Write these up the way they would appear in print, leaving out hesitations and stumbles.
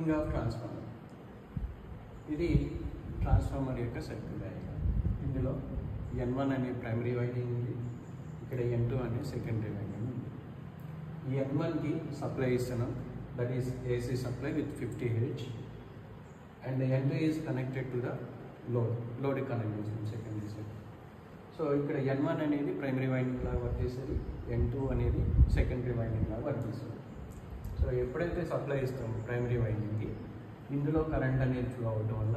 Working of transformer. ఇది transformer యొక్క circuit diagram. ఇందులో N1 అనే ప్రైమరీ వైండింగ్ ఉంది, ఇక్కడ N2 అనే సెకండరీ వైండింగ్ ఉంది. ఈ N1కి సప్లై ఇస్తున్నాం, that is AC supply with 50 Hz, and N2 is connected to the load connect చేసాం సెకండరీ సైడ్. సో ఇక్కడ N1 అనేది ప్రైమరీ వైండింగ్ లాగా వర్క్ చేసేది, N2 అనేది సెకండరీ వైండింగ్ లాగా వర్క్ చేస్తుంది. సో ఎప్పుడైతే సప్లై ఇస్తామో ప్రైమరీ వైండింగ్కి, ఇందులో కరెంట్ అనేది ఫ్లో అవడం వల్ల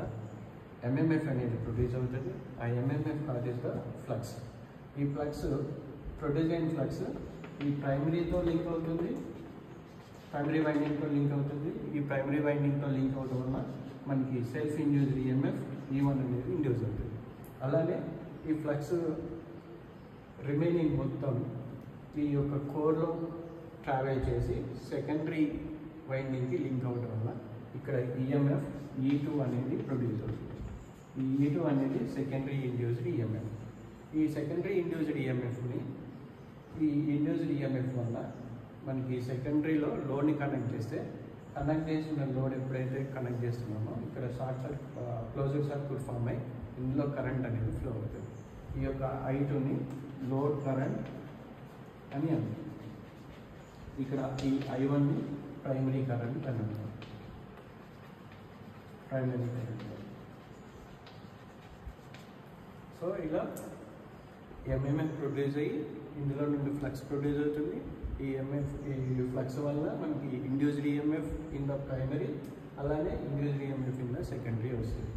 MMF అనేది ప్రొడ్యూస్ అవుతుంది. ఆ MMF కాజెస్ ద ఫ్లక్స్. ఈ ఫ్లక్స్ ప్రొడ్యూస్ అయిన ఫ్లక్స్ ఈ ప్రైమరీతో లింక్ అవుతుంది, ప్రైమరీ వైండింగ్తో లింక్ అవుతుంది. ఈ ప్రైమరీ వైండింగ్తో లింక్ అవడం వల్ల మనకి సెల్ఫ్ ఇండ్యూస్డ్ EMF E1 అనేది ఇండ్యూస్ అవుతుంది. అలానే ఈ ఫ్లక్స్ రిమైనింగ్ మొత్తం ఈ యొక్క కోర్లో ట్రావెల్ చేసి సెకండరీ వైండింగ్కి లింక్ అవ్వడం వల్ల ఇక్కడ EMF E2 అనేది ప్రొడ్యూస్ అవుతుంది. ఈ E2 అనేది సెకండరీ ఇండ్యూస్డ్ EMF. ఈ సెకండరీ ఇండ్యూస్డ్ EMFని ఈ ఇండ్యూస్డ్ EMF వల్ల మనకి సెకండరీలో లోడ్ని కనెక్ట్ చేస్తే, కనెక్ట్ చేసిన లోడ్ ఎప్పుడైతే కనెక్ట్ చేస్తున్నామో ఇక్కడ క్లోజ్డ్ సర్క్యూట్ ఫామ్ అయ్యి ఇందులో కరెంట్ అనేది ఫ్లో అవుతుంది. ఈ యొక్క I2ని లోడ్ కరెంట్ అని అంటారు. ఇక్కడ ఈ I1ని ప్రైమరీ కరెంట్ అని అంటారు. Primary current. సో ఇలా MMF ప్రొడ్యూస్ అయ్యి ఇందులో నుండి ఫ్లక్స్ ప్రొడ్యూస్ అవుతుంది. ఈ ఫ్లక్స్ వల్ల మనకి induced EMF in the primary, అలానే induced EMF in the secondary వస్తుంది.